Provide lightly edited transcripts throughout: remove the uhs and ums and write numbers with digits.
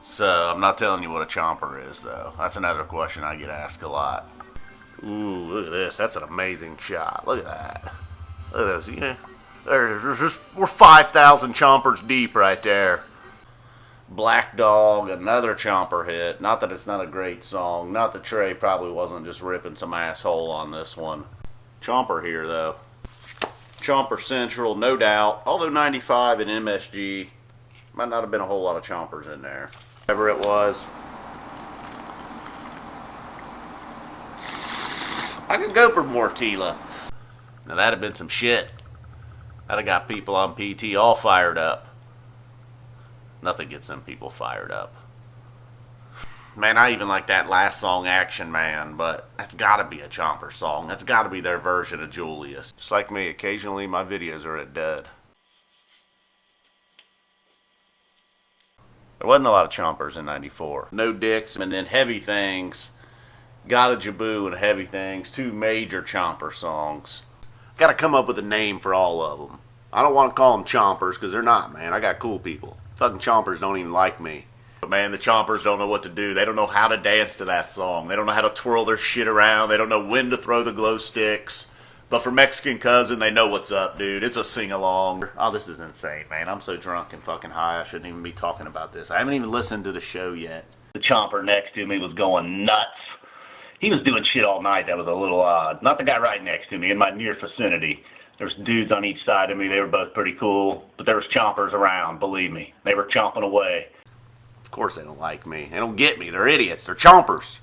So, I'm not telling you what a chomper is, though. That's another question I get asked a lot. Ooh, look at this. That's an amazing shot. Look at that. Look at this. Yeah. We're 5,000 chompers deep right there. Black Dog, another chomper hit. Not that it's not a great song. Not that Trey probably wasn't just ripping some asshole on this one. Chomper here, though. Chomper Central, no doubt. Although 95 and MSG, might not have been a whole lot of chompers in there. Whatever it was. I could go for more Tila. Now that'd have been some shit. That'd have got people on PT all fired up. Nothing gets them people fired up. Man, I even like that last song, Action Man, but that's gotta be a Chomper song. That's gotta be their version of Julius. Just like me, occasionally my videos are at dud. There wasn't a lot of chompers in 94. No Dicks, and then Heavy Things. Got a Jaboo and Heavy Things. Two major chomper songs. Gotta come up with a name for all of them. I don't want to call them chompers, because they're not, man. I got cool people. Fucking chompers don't even like me. But man, the chompers don't know what to do. They don't know how to dance to that song. They don't know how to twirl their shit around. They don't know when to throw the glow sticks. But for Mexican Cousin, they know what's up, dude. It's a sing-along. Oh, this is insane, man. I'm so drunk and fucking high, I shouldn't even be talking about this. I haven't even listened to the show yet. The chomper next to me was going nuts. He was doing shit all night that was a little odd. Not the guy right next to me, in my near vicinity. There's dudes on each side of me. They were both pretty cool. But there was chompers around, believe me. They were chomping away. Of course they don't like me. They don't get me. They're idiots. They're chompers.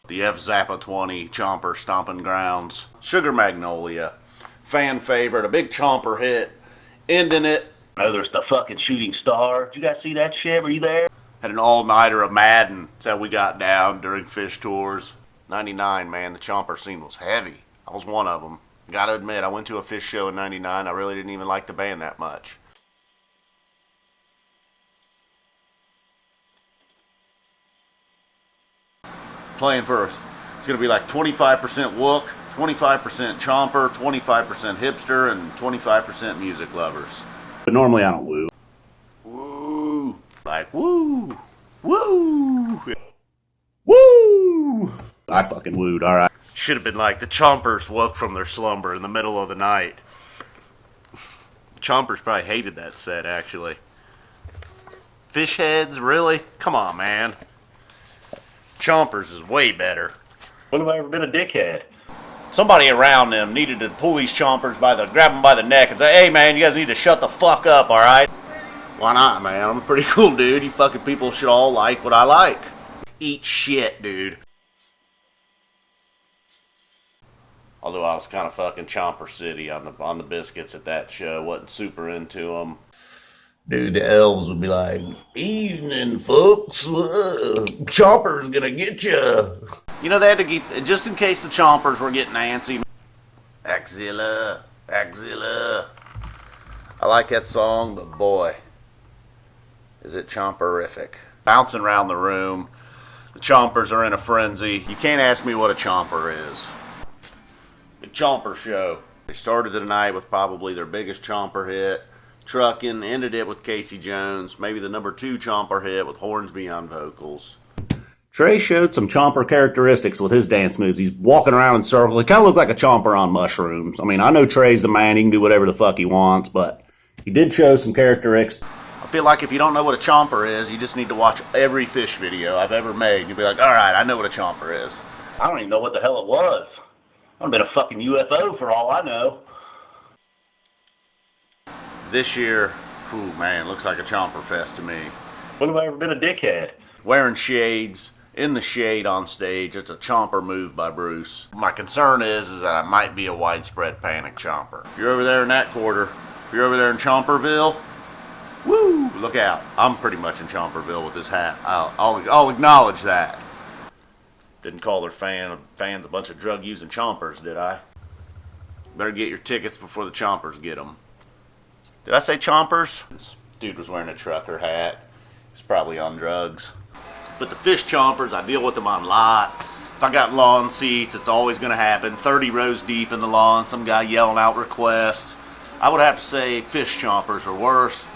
The FZappa20 Chomper Stomping Grounds. Sugar Magnolia. Fan favorite. A big chomper hit. Ending it. Oh, there's the fucking Shooting Star. Did you guys see that shit? Were you there? Had an all-nighter of Madden. That's how we got down during fish tours. 99, man. The chomper scene was heavy. I was one of them. Gotta admit, I went to a fish show in 99. I really didn't even like the band that much. Playing first. It's going to be like 25% Wook, 25% Chomper, 25% hipster, and 25% music lovers. But normally I don't woo. Woo! Like, woo! Woo! Woo! I fucking wooed, alright. Should have been like the Chompers woke from their slumber in the middle of the night. Chompers probably hated that set, actually. Fish heads, really? Come on, man. Chompers is way better. When have I ever been a dickhead? Somebody around them needed to pull these chompers grab them by the neck and say, hey man, you guys need to shut the fuck up, alright? Why not, man? I'm a pretty cool dude. You fucking people should all like what I like. Eat shit, dude. Although I was kind of fucking Chomper City on the biscuits at that show. Wasn't super into them. Dude, the elves would be like, evening, folks. Chomper's gonna get you. You know, they had to keep, just in case the Chompers were getting antsy. Axilla, Axilla. I like that song, but boy, is it Chomperific. Bouncing around the room. The Chompers are in a frenzy. You can't ask me what a Chomper is. The Chomper Show. They started the night with probably their biggest Chomper hit. Truckin', ended it with Casey Jones, maybe the number 2 Chomper hit with Hornsby on vocals. Trey showed some Chomper characteristics with his dance moves. He's walking around in circles. He kind of looked like a Chomper on mushrooms. I mean, I know Trey's the man. He can do whatever the fuck he wants, but he did show some characteristics. I feel like if you don't know what a Chomper is, you just need to watch every fish video I've ever made. You'll be like, alright, I know what a Chomper is. I don't even know what the hell it was. I've been a fucking UFO for all I know. This year, ooh man, looks like a Chomper fest to me. When have I ever been a dickhead? Wearing shades, in the shade on stage. It's a Chomper move by Bruce. My concern is that I might be a widespread panic Chomper. If you're over there in that quarter, if you're over there in Chomperville, woo, look out. I'm pretty much in Chomperville with this hat. I'll acknowledge that. Didn't call their fans a bunch of drug-using Chompers, did I? Better get your tickets before the Chompers get them. Did I say Chompers? This dude was wearing a trucker hat. He's probably on drugs. But the fish Chompers, I deal with them on lot. If I got lawn seats, it's always going to happen. 30 rows deep in the lawn, some guy yelling out requests. I would have to say fish Chompers are worse.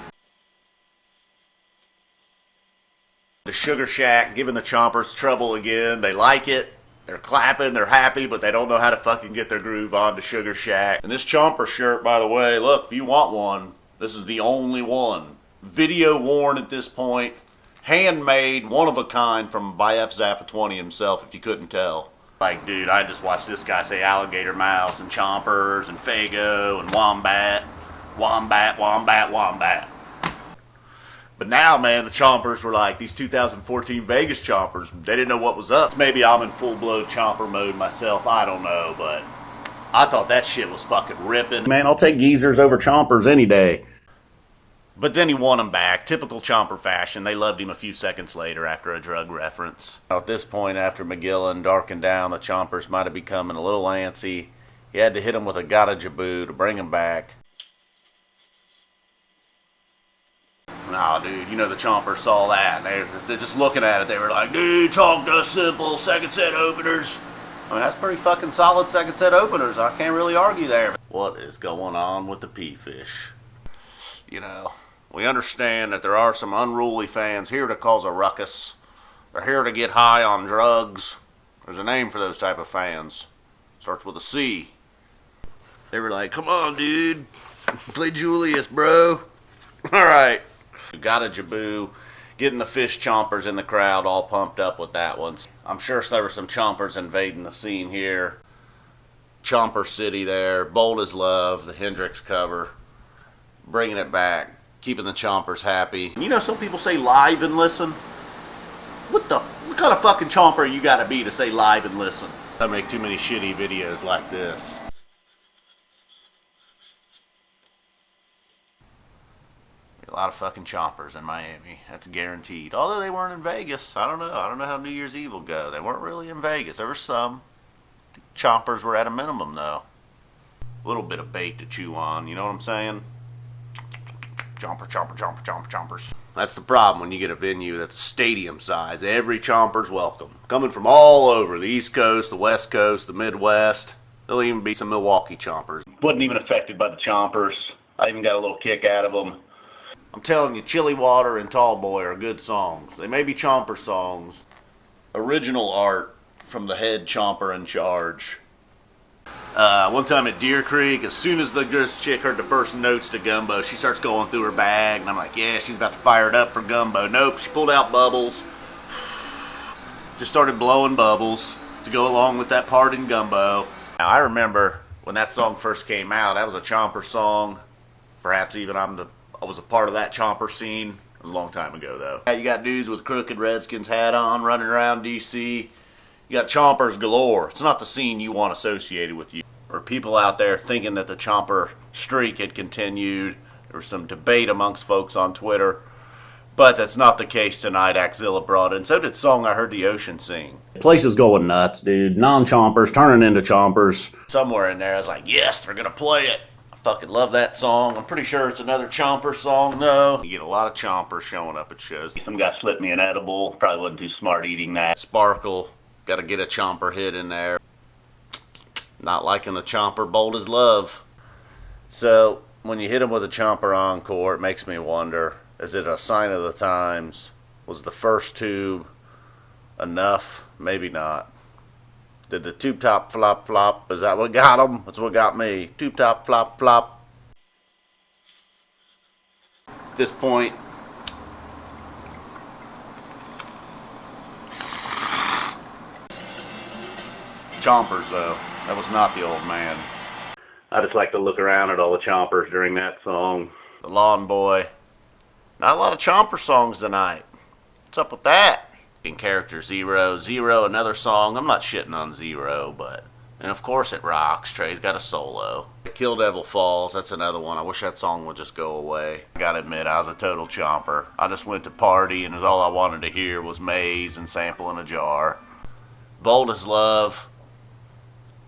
The Sugar Shack giving the Chompers trouble again. They like it. They're clapping, they're happy, but they don't know how to fucking get their groove on to Sugar Shack. And this Chomper shirt, by the way, look, if you want one, this is the only one. Video worn at this point. Handmade, one of a kind by FZappa20 himself, if you couldn't tell. Like, dude, I just watched this guy say alligator mouse and Chompers and Fago and wombat. Wombat, wombat, wombat. But now, man, the Chompers were like these 2014 Vegas Chompers. They didn't know what was up. Maybe I'm in full-blown Chomper mode myself. I don't know, but I thought that shit was fucking ripping. Man, I'll take geezers over Chompers any day. But then he won them back. Typical Chomper fashion. They loved him a few seconds later after a drug reference. At this point, after McGillen darkened down, the Chompers might have become a little antsy. He had to hit him with a gotta jaboo to bring him back. Nah, dude, you know the Chompers saw that. They're just looking at it. They were like, dude, chalk dust simple, second set openers. I mean, that's pretty fucking solid second set openers. I can't really argue there. What is going on with the P-Fish? You know, we understand that there are some unruly fans here to cause a ruckus. They're here to get high on drugs. There's a name for those type of fans. Starts with a C. They were like, come on, dude. Play Julius, bro. All right. Got a jaboo, getting the fish chompers in the crowd all pumped up with that one. I'm sure there were some chompers invading the scene here. Chomper City there, Bold as Love, the Hendrix cover, bringing it back, keeping the chompers happy. You know, some people say live and listen. What kind of fucking chomper you gotta be to say live and listen? I make too many shitty videos like this. A lot of fucking chompers in Miami. That's guaranteed. Although they weren't in Vegas. I don't know. I don't know how New Year's Eve will go. They weren't really in Vegas. There were some. The chompers were at a minimum, though. A little bit of bait to chew on. You know what I'm saying? Chomper, chomper, chomper, chomper, chompers. That's the problem when you get a venue that's stadium size. Every chomper's welcome. Coming from all over. The East Coast, the West Coast, the Midwest. There'll even be some Milwaukee chompers. Wasn't even affected by the Chompers. I even got a little kick out of them. I'm telling you, Chili Water and Tallboy are good songs. They may be Chomper songs. Original art from the head Chomper in charge. One time at Deer Creek, as soon as the girl's chick heard the first notes to Gumbo, she starts going through her bag, and I'm like, yeah, she's about to fire it up for Gumbo. Nope, she pulled out bubbles. Just started blowing bubbles to go along with that part in Gumbo. Now, I remember when that song first came out, that was a Chomper song. Perhaps even I was a part of that Chomper scene a long time ago, though. You got dudes with crooked Redskins hat on running around D.C. You got Chompers galore. It's not the scene you want associated with you. There were people out there thinking that the Chomper streak had continued. There was some debate amongst folks on Twitter. But that's not the case tonight. Axzilla brought it, and so did Song I Heard the Ocean Sing. The place is going nuts, dude. Non-Chompers turning into Chompers. Somewhere in there, I was like, yes, they're going to play it. Fucking love that song. I'm pretty sure it's another Chomper song, though. You get a lot of Chompers showing up at shows. Some guy slipped me an edible. Probably wasn't too smart eating that. Sparkle. Got to get a Chomper hit in there. Not liking the Chomper Bold as Love. So, when you hit him with a Chomper encore, it makes me wonder, is it a sign of the times? Was the first tube enough? Maybe not. Did the tube top flop flop? Is that what got him? That's what got me. Tube top flop flop. At this point, Chompers, though. That was not the old man. I just like to look around at all the Chompers during that song. The Lawn Boy. Not a lot of Chomper songs tonight. What's up with that? In character Zero. Zero, another song. I'm not shitting on Zero, but... And of course it rocks. Trey's got a solo. Kill Devil Falls, that's another one. I wish that song would just go away. I gotta admit, I was a total Chomper. I just went to party and all I wanted to hear was Maze and Sample in a Jar. Bold as Love.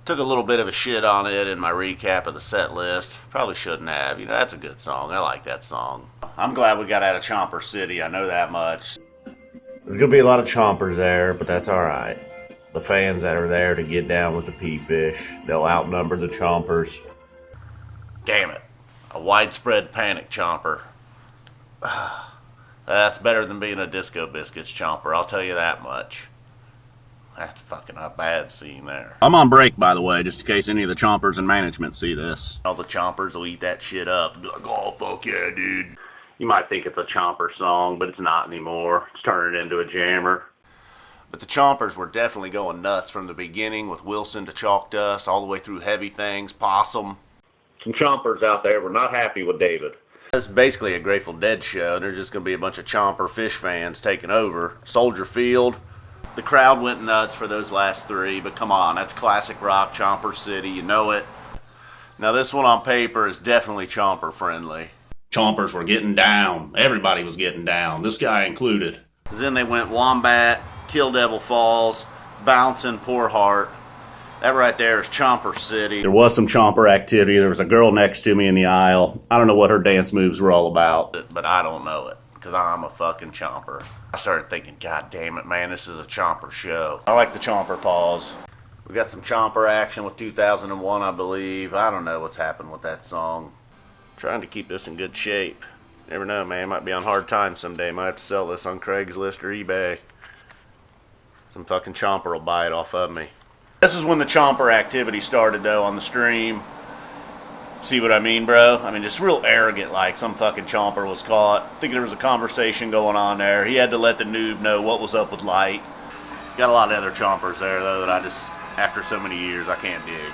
Took a little bit of a shit on it in my recap of the set list. Probably shouldn't have. You know, that's a good song. I like that song. I'm glad we got out of Chomper City. I know that much. There's going to be a lot of Chompers there, but that's alright. The fans that are there to get down with the P-Fish, they'll outnumber the Chompers. Damn it. A widespread panic Chomper. That's better than being a Disco Biscuits chomper, I'll tell you that much. That's fucking a bad scene there. I'm on break, by the way, just in case any of the chompers in management see this. All the chompers will eat that shit up and be like, oh, fuck yeah, dude. You might think it's a Chomper song, but it's not anymore. It's turning into a jammer. But the chompers were definitely going nuts from the beginning, with Wilson to Chalk Dust, all the way through Heavy Things, Possum. Some Chompers out there were not happy with David. It's basically a Grateful Dead show. There's just going to be a bunch of Chomper Fish fans taking over. Soldier Field. The crowd went nuts for those last three, but come on, that's classic rock, Chomper City, you know it. Now this one on paper is definitely Chomper friendly. Chompers were getting down. Everybody was getting down, this guy included. Then they went Wombat, Kill Devil Falls, Bouncin', Poor Heart. That right there is Chomper City. There was some chomper activity. There was a girl next to me in the aisle. I don't know what her dance moves were all about. But I don't know it, because I'm a fucking chomper. I started thinking, God damn it, man, this is a chomper show. I like the chomper pause. We got some chomper action with 2001, I believe. I don't know what's happened with that song. Trying to keep this in good shape. Never know, man. Might be on hard times someday. Might have to sell this on Craigslist or eBay. Some fucking chomper will buy it off of me. This is when the chomper activity started, though, on the stream. See what I mean, bro? I mean, just real arrogant, like some fucking chomper was caught. I think there was a conversation going on there. He had to let the noob know what was up with Light. Got a lot of other chompers there, though, that I just, after so many years, I can't dig.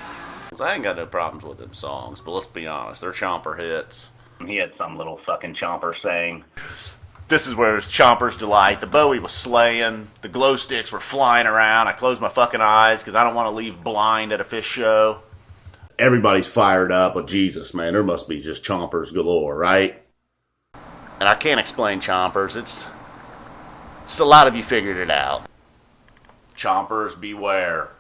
I ain't got no problems with them songs, but let's be honest, they're chomper hits. He had some little fucking Chomper saying, This is where it's Chomper's delight. The Bowie was slaying. The glow sticks were flying around. I closed my fucking eyes because I don't want to leave blind at a fish show. Everybody's fired up, but Jesus, man, there must be just chompers galore, right? And I can't explain chompers. It's a lot of you figured it out. Chompers beware.